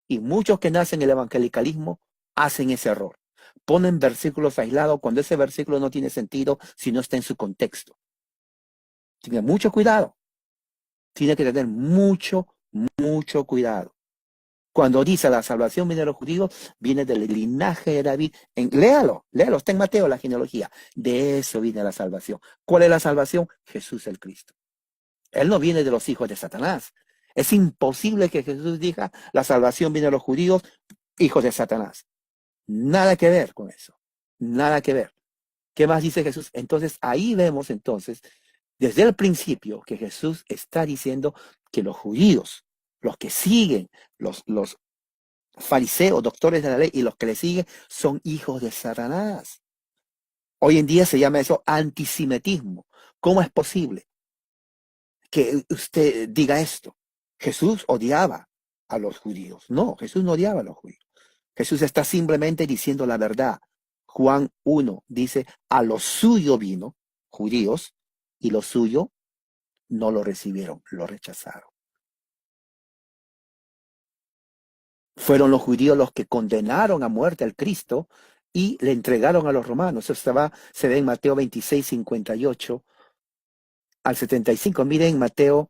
y muchos que nacen en el evangelicalismo hacen ese error. Ponen versículos aislados cuando ese versículo no tiene sentido si no está en su contexto. Tiene mucho cuidado. Tiene que tener mucho, mucho cuidado. Cuando dice la salvación viene de los judíos, viene del linaje de David. Léalo, está en Mateo la genealogía. De eso viene la salvación. ¿Cuál es la salvación? Jesús el Cristo. Él no viene de los hijos de Satanás. Es imposible que Jesús diga la salvación viene de los judíos, hijos de Satanás. Nada que ver con eso. Nada que ver. ¿Qué más dice Jesús? Entonces ahí vemos entonces desde el principio que Jesús está diciendo que los judíos, los que siguen, los fariseos, doctores de la ley y los que le siguen son hijos de Satanás. Hoy en día se llama eso antisemitismo. ¿Cómo es posible que usted diga esto? Jesús odiaba a los judíos. No, Jesús no odiaba a los judíos. Jesús está simplemente diciendo la verdad. Juan 1 dice, a lo suyo vino, judíos, y lo suyo no lo recibieron, lo rechazaron. Fueron los judíos los que condenaron a muerte al Cristo y le entregaron a los romanos. Eso se ve en Mateo 26, 58 al 75. Miren Mateo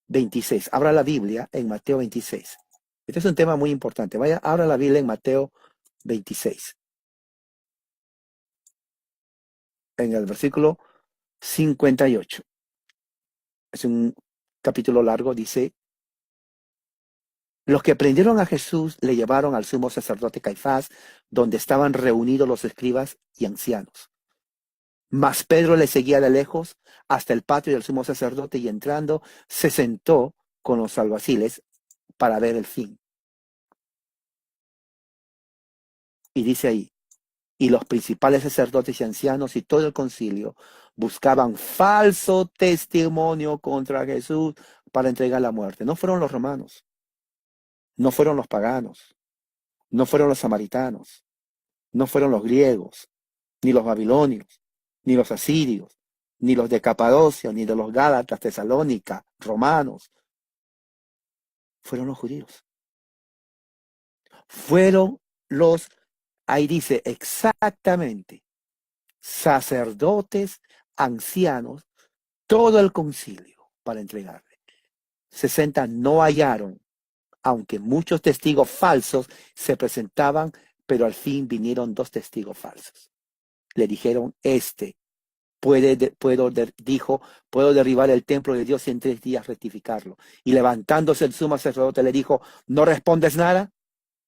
26. Abra la Biblia en Mateo 26. Este es un tema muy importante. Abra la Biblia en Mateo 26. En el versículo 58. Es un capítulo largo, dice, los que prendieron a Jesús le llevaron al sumo sacerdote Caifás, donde estaban reunidos los escribas y ancianos. Mas Pedro le seguía de lejos hasta el patio del sumo sacerdote y entrando se sentó con los alguaciles para ver el fin. Y dice ahí, y los principales sacerdotes y ancianos y todo el concilio buscaban falso testimonio contra Jesús para entregar la muerte. No fueron los romanos, no fueron los paganos, no fueron los samaritanos, no fueron los griegos, ni los babilonios, ni los asirios, ni los de Capadocia, ni de los Gálatas, Tesalónica, romanos. Fueron los judíos. Fueron ahí dice exactamente, sacerdotes, ancianos, todo el concilio para entregarle. 60 no hallaron, aunque muchos testigos falsos se presentaban, pero al fin vinieron 2 testigos falsos. Le dijeron, dijo, puedo derribar el templo de Dios y en 3 días rectificarlo. Y levantándose el sumo sacerdote le dijo, ¿no respondes nada?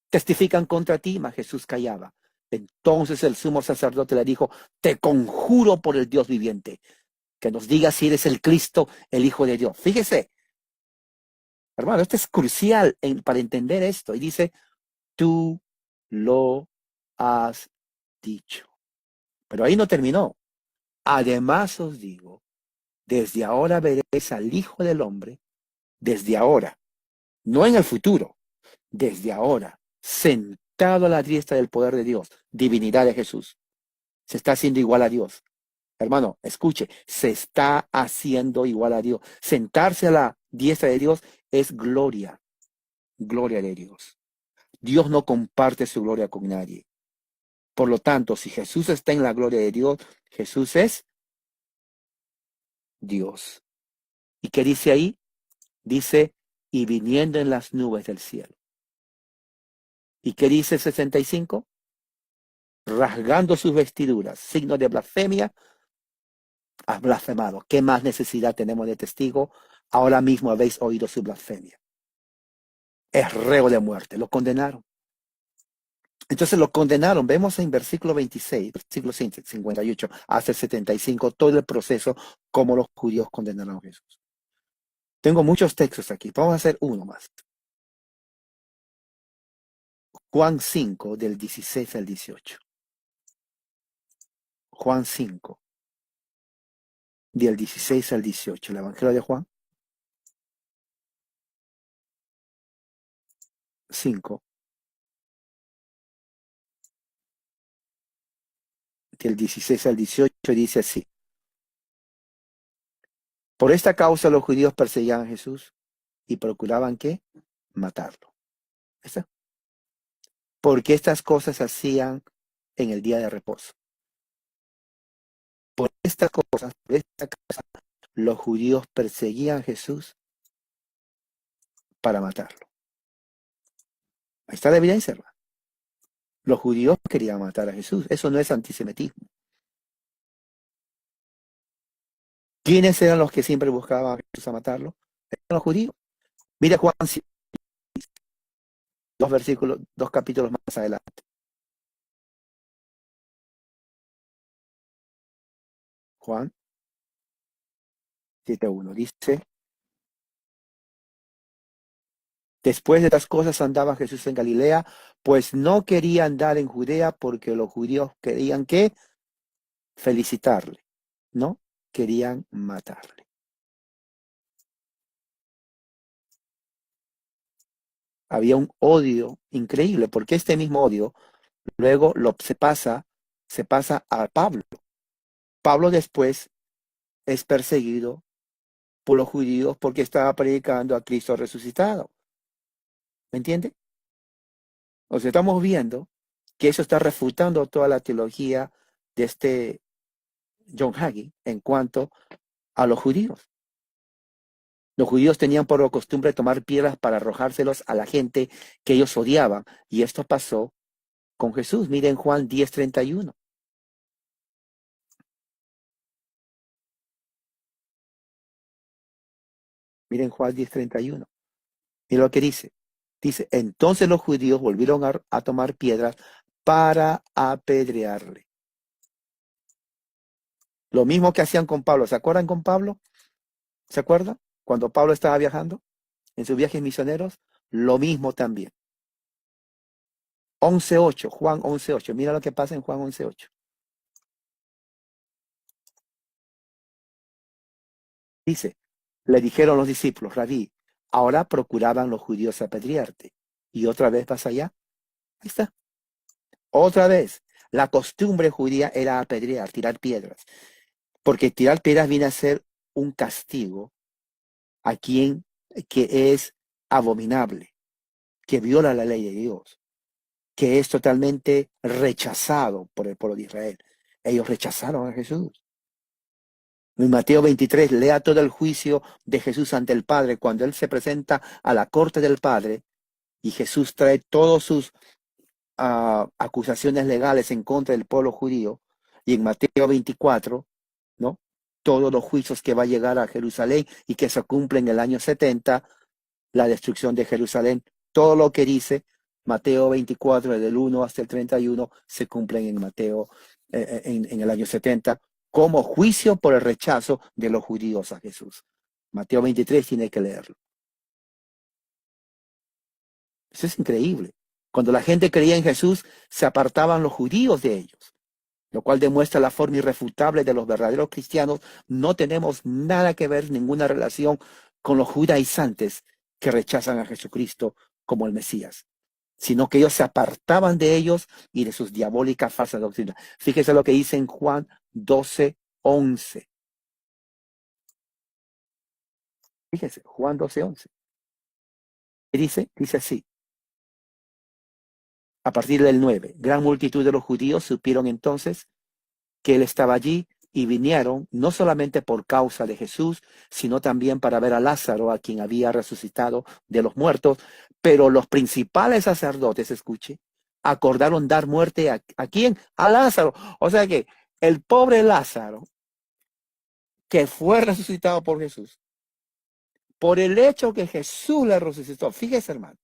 Testifican contra ti, mas Jesús callaba. Entonces el sumo sacerdote le dijo, te conjuro por el Dios viviente, que nos digas si eres el Cristo, el Hijo de Dios. Fíjese, hermano, esto es crucial para entender esto. Y dice, tú lo has dicho. Pero ahí no terminó. Además os digo, desde ahora veréis al Hijo del Hombre, desde ahora, no en el futuro, desde ahora, sentado a la diestra del poder de Dios, divinidad de Jesús. Se está haciendo igual a Dios. Hermano, escuche, se está haciendo igual a Dios. Sentarse a la diestra de Dios es gloria, gloria de Dios. Dios no comparte su gloria con nadie. Por lo tanto, si Jesús está en la gloria de Dios, Jesús es Dios. ¿Y qué dice ahí? Dice, y viniendo en las nubes del cielo. ¿Y qué dice el 65? Rasgando sus vestiduras, signo de blasfemia, has blasfemado. ¿Qué más necesidad tenemos de testigo? Ahora mismo habéis oído su blasfemia. Es reo de muerte. Lo condenaron. Entonces lo condenaron. Vemos en versículo 26, versículo 58 hasta el 75, todo el proceso, como los judíos condenaron a Jesús. Tengo muchos textos aquí. Vamos a hacer uno más. Juan 5, del 16 al 18. Juan 5, del 16 al 18. El Evangelio de Juan 5, del 16 al 18, dice así. Por esta causa los judíos perseguían a Jesús y procuraban ¿qué? Matarlo. ¿Está? Porque estas cosas hacían en el día de reposo. Por esta causa, los judíos perseguían a Jesús para matarlo. Ahí está la evidencia, hermano. Los judíos querían matar a Jesús. Eso no es antisemitismo. ¿Quiénes eran los que siempre buscaban a Jesús a matarlo? Eran los judíos. Mira Juan 7, 2 capítulos más adelante. Juan 7:1 dice, después de estas cosas andaba Jesús en Galilea, pues no quería andar en Judea porque los judíos querían que felicitarle, no querían matarle. Había un odio increíble, porque este mismo odio luego se pasa a Pablo. Pablo después es perseguido por los judíos porque estaba predicando a Cristo resucitado. ¿Me entiende? O sea, estamos viendo que eso está refutando toda la teología de este John Hagee en cuanto a los judíos. Los judíos tenían por costumbre tomar piedras para arrojárselos a la gente que ellos odiaban. Y esto pasó con Jesús. Miren Juan 10:31. Miren Juan 10:31. Miren lo que dice. Dice, entonces los judíos volvieron a tomar piedras para apedrearle. Lo mismo que hacían con Pablo. ¿Se acuerdan con Pablo? ¿Se acuerdan? Cuando Pablo estaba viajando en sus viajes misioneros, lo mismo también. 11:8, Juan 11:8. Mira lo que pasa en Juan 11:8. Dice, le dijeron los discípulos, Rabí, ahora procuraban los judíos apedrearte. Y otra vez vas allá. Ahí está. Otra vez. La costumbre judía era apedrear, tirar piedras. Porque tirar piedras viene a ser un castigo a quien que es abominable, que viola la ley de Dios. que es totalmente rechazado por el pueblo de Israel. Ellos rechazaron a Jesús. En Mateo 23, lea todo el juicio de Jesús ante el Padre cuando Él se presenta a la corte del Padre y Jesús trae todas sus acusaciones legales en contra del pueblo judío. Y en Mateo 24, ¿no? Todos los juicios que va a llegar a Jerusalén y que se cumplen en el año 70, la destrucción de Jerusalén, todo lo que dice Mateo 24, del 1 hasta el 31, se cumplen en Mateo, en el año 70, como juicio por el rechazo de los judíos a Jesús. Mateo 23 tiene que leerlo. Eso es increíble. Cuando la gente creía en Jesús, se apartaban los judíos de ellos, lo cual demuestra la forma irrefutable de los verdaderos cristianos. No tenemos nada que ver, ninguna relación con los judaizantes que rechazan a Jesucristo como el Mesías, sino que ellos se apartaban de ellos y de sus diabólicas falsas doctrinas. Fíjese lo que dice en Juan 12:11. Fíjese, Juan 12:11. ¿Qué dice? Dice así, a partir del 9. Gran multitud de los judíos supieron entonces que él estaba allí y vinieron no solamente por causa de Jesús, sino también para ver a Lázaro, a quien había resucitado de los muertos. Pero los principales sacerdotes, escuche, acordaron dar muerte ¿a quién? A Lázaro. O sea que el pobre Lázaro, que fue resucitado por Jesús, por el hecho que Jesús le resucitó, fíjese hermano,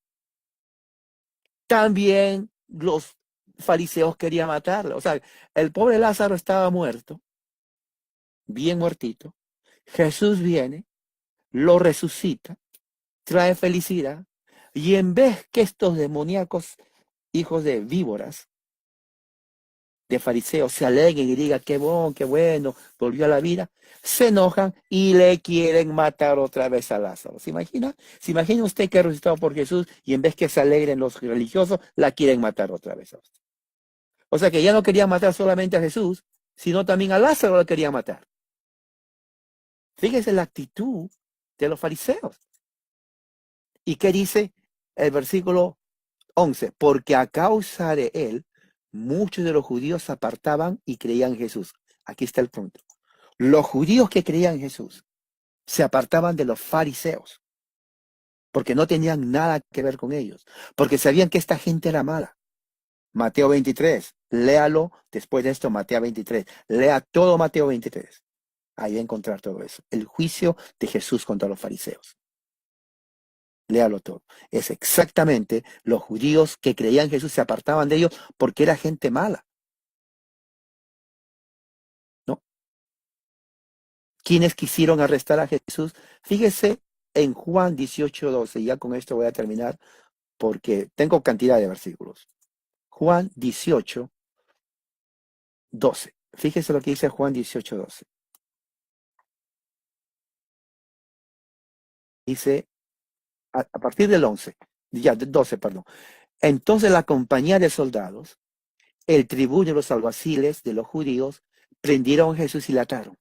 también los fariseos querían matarlo. O sea, el pobre Lázaro estaba muerto, bien muertito. Jesús viene, lo resucita, trae felicidad, y en vez que estos demoníacos hijos de víboras, de fariseos, se alegren y digan qué bueno, volvió a la vida, se enojan y le quieren matar otra vez a Lázaro. ¿Se imagina? ¿Se imagina usted que ha resucitado por Jesús y en vez que se alegren los religiosos, la quieren matar otra vez a usted? O sea que ya no querían matar solamente a Jesús, sino también a Lázaro lo querían matar. Fíjese la actitud de los fariseos. ¿Y qué dice el versículo 11? Porque a causa de él, muchos de los judíos se apartaban y creían en Jesús. Aquí está el punto. Los judíos que creían en Jesús se apartaban de los fariseos, porque no tenían nada que ver con ellos, porque sabían que esta gente era mala. Mateo 23, léalo después de esto, Mateo 23. Lea todo Mateo 23. Ahí va a encontrar todo eso. El juicio de Jesús contra los fariseos. Léalo todo. Es exactamente los judíos que creían en Jesús se apartaban de ellos porque era gente mala, ¿no? Quienes quisieron arrestar a Jesús. Fíjese en Juan 18:12. Ya con esto voy a terminar porque tengo cantidad de versículos. Juan 18:12. Fíjese lo que dice Juan 18:12. Dice a partir del 11, ya, 12, perdón. Entonces la compañía de soldados, el tribuno de los alguaciles de los judíos, prendieron a Jesús y le ataron.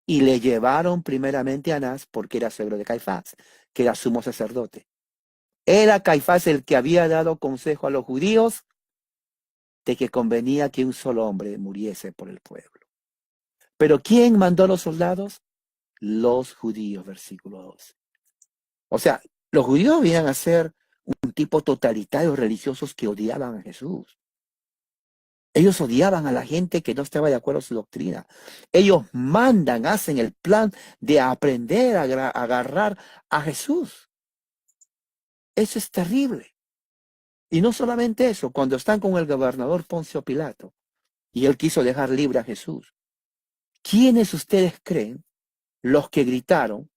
Y le llevaron primeramente a Anás porque era suegro de Caifás, que era sumo sacerdote. Era Caifás el que había dado consejo a los judíos de que convenía que un solo hombre muriese por el pueblo. Pero ¿quién mandó a los soldados? Los judíos, versículo 12. O sea, los judíos venían a ser un tipo totalitario religiosos que odiaban a Jesús. Ellos odiaban a la gente que no estaba de acuerdo a su doctrina. Ellos mandan, hacen el plan de aprender a agarrar a Jesús. Eso es terrible. Y no solamente eso, cuando están con el gobernador Poncio Pilato y él quiso dejar libre a Jesús, ¿quiénes ustedes creen los que gritaron,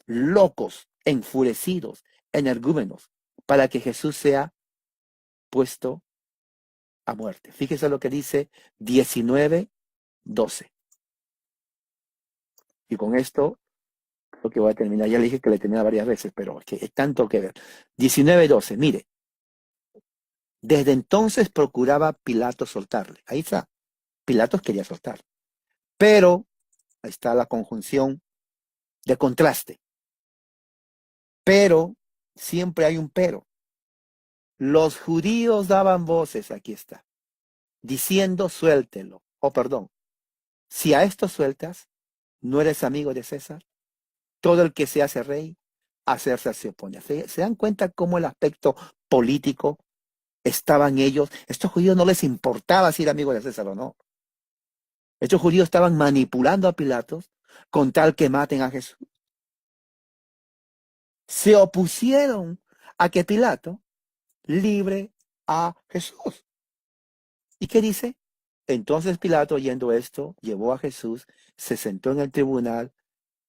locos, enfurecidos, energúmenos, para que Jesús sea puesto a muerte? Fíjese lo que dice 19:12. Y con esto creo que voy a terminar. Ya le dije que le termina varias veces, pero es que es tanto que ver. 19:12, mire. Desde entonces procuraba Pilato soltarle. Ahí está. Pilatos quería soltar. Pero, ahí está la conjunción de contraste. Pero, siempre hay un pero. Los judíos daban voces, aquí está, diciendo suéltelo. Oh, perdón, si a esto sueltas, no eres amigo de César. Todo el que se hace rey, a César se opone. ¿Se dan cuenta cómo el aspecto político estaban ellos? Estos judíos no les importaba si era amigo de César o no. Estos judíos estaban manipulando a Pilatos con tal que maten a Jesús. Se opusieron a que Pilato libre a Jesús. ¿Y qué dice? Entonces Pilato, oyendo esto, llevó a Jesús, se sentó en el tribunal,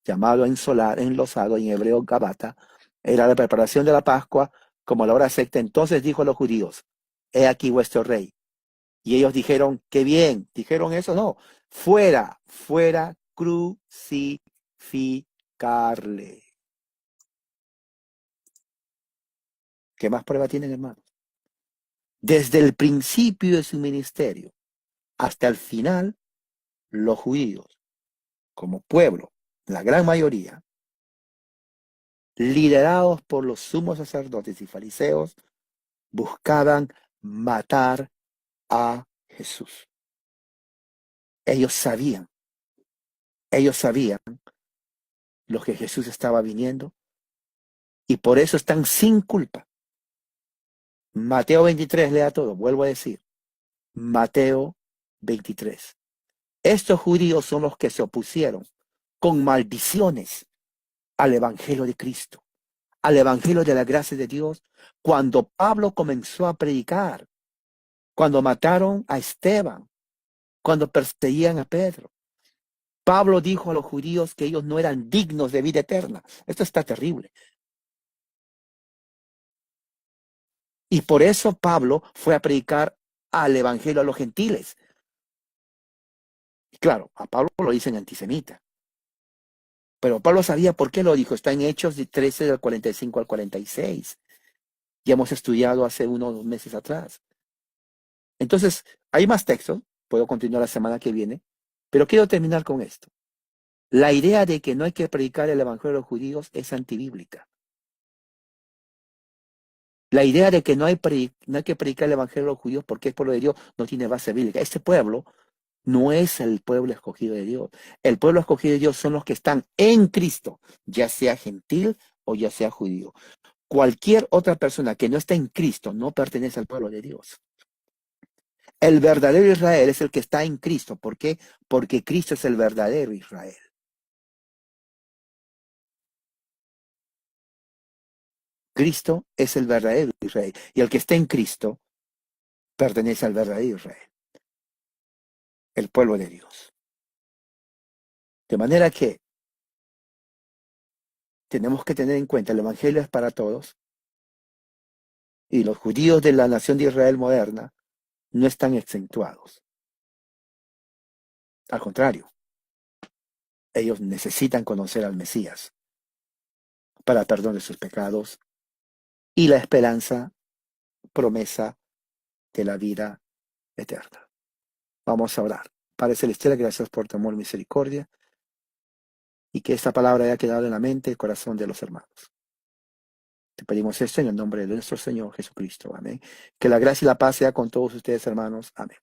llamado enlosado, en hebreo Gabata. Era la preparación de la Pascua, como a la hora sexta. Entonces dijo a los judíos, he aquí vuestro rey. Y ellos dijeron, qué bien. ¿Dijeron eso? No. Fuera, fuera, crucificarle. ¿Qué más prueba tienen, hermanos? Desde el principio de su ministerio hasta el final, los judíos, como pueblo, la gran mayoría, liderados por los sumos sacerdotes y fariseos, buscaban matar a Jesús. Ellos sabían lo que Jesús estaba viniendo y por eso están sin culpa. Mateo 23, lea todo, vuelvo a decir, Mateo 23. Estos judíos son los que se opusieron con maldiciones al Evangelio de Cristo, al Evangelio de la gracia de Dios, cuando Pablo comenzó a predicar, cuando mataron a Esteban, cuando perseguían a Pedro. Pablo dijo a los judíos que ellos no eran dignos de vida eterna. Esto está terrible. Y por eso Pablo fue a predicar al Evangelio a los gentiles. Y claro, a Pablo lo dicen antisemita. Pero Pablo sabía por qué lo dijo. Está en Hechos 13 del 45 al 46. Ya hemos estudiado hace unos meses atrás. Entonces, hay más textos. Puedo continuar la semana que viene. Pero quiero terminar con esto. La idea de que no hay que predicar el Evangelio a los judíos es antibíblica. La idea de que no hay que predicar el Evangelio a los judíos porque es pueblo de Dios no tiene base bíblica. Este pueblo no es el pueblo escogido de Dios. El pueblo escogido de Dios son los que están en Cristo, ya sea gentil o ya sea judío. Cualquier otra persona que no está en Cristo no pertenece al pueblo de Dios. El verdadero Israel es el que está en Cristo. ¿Por qué? Porque Cristo es el verdadero Israel. Cristo es el verdadero Israel. Y el que está en Cristo pertenece al verdadero Israel, el pueblo de Dios. De manera que tenemos que tener en cuenta, el Evangelio es para todos, y los judíos de la nación de Israel moderna no están exentuados. Al contrario, ellos necesitan conocer al Mesías para perdón de sus pecados y la esperanza, promesa de la vida eterna. Vamos a orar. Padre Celestial, gracias por tu amor y misericordia, y que esta palabra haya quedado en la mente y el corazón de los hermanos. Te pedimos esto en el nombre de nuestro Señor Jesucristo. Amén. Que la gracia y la paz sea con todos ustedes, hermanos. Amén.